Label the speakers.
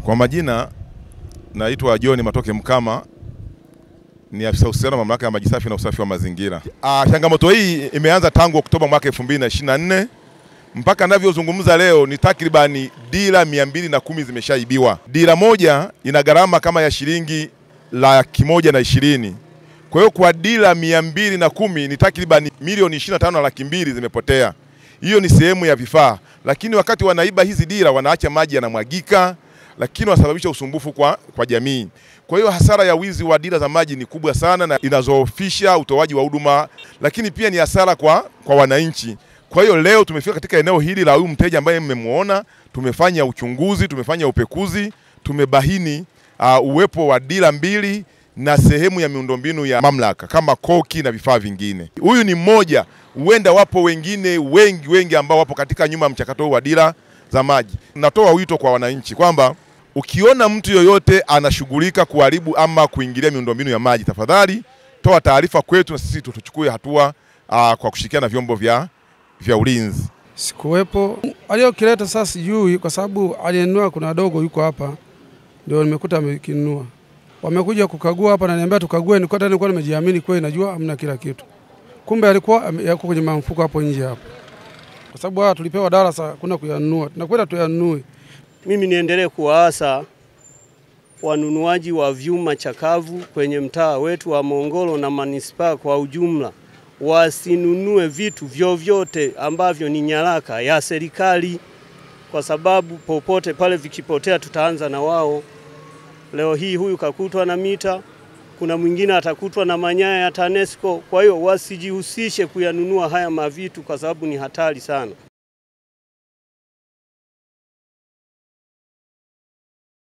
Speaker 1: Kwa majina naitwa John Matoke Mkama, ni afisa uhusiano mamlaka ya maji safi na usafi wa mazingira. Changamoto hii imeanza tangu Oktoba mwaka 2024 mpaka ninavyozungumza leo ni takribani dira 210 zimeshaibiwa. Dira moja ina gharama kama ya shilingi 120,000. Kwa hiyo kwa dira 210 ni takribani milioni 25,200,000 zimepotea. Hiyo ni sehemu ya vifaa, lakini wakati wanaiba hizi dira wanaacha maji yanamwagika, lakini wanasababisha usumbufu kwa jamii. Kwa hiyo hasara ya wizi wa dira za maji ni kubwa sana na inazoofisha utoaji wa huduma, lakini pia ni hasara kwa wananchi. Kwa hiyo leo tumefika katika eneo hili la huyu mteja ambaye mmemuona, tumefanya uchunguzi, tumefanya upekuzi, tumebahini uwepo wa dira 2 na sehemu ya miundombinu ya mamlaka kama koki na vifaa vingine. Huyu ni mmoja, huenda wapo wengine wengi ambao wapo katika nyuma mchakato wa dira za maji. Natoa wito kwa wananchi kwamba ukiona mtu yoyote anashughulika kuharibu ama kuingilia miundombinu ya maji, tafadhali toa taarifa kwetu na sisi tuchukue hatua kwa kushirikiana na vyombo vya ulinzi.
Speaker 2: Sikuwepo. Aliyokileta sasa sijui kwa sababu aliyenunua kuna dogo yuko hapa. Ndio nimekuta amekinunua. Wamekuja kukagua hapa na niambia tukague, nilikuwa nimejiamini kweli najua hamna kila kitu. Kumbe alikuwa yako kwenye mfuko hapo nje hapo. Kwa sababu tulipewa darasa kuna kuyanunua. Tunakwenda tuyanunue.
Speaker 3: Mimi niendelee kuwaasa wanunuaji wa vyuma chakavu kwenye mtaa wetu wa Mongolo na manispaa kwa ujumla wasinunue vitu vyovyote ambavyo ni nyaraka ya serikali, kwa sababu popote pale vikipotea tutaanza na wao. Leo hii huyu kakutwa na mita, kuna mwingine atakutwa na manyaya ya TANESCO. Kwa hiyo wasijihusishe kuyanunua haya mavitu kwa sababu ni hatari sana.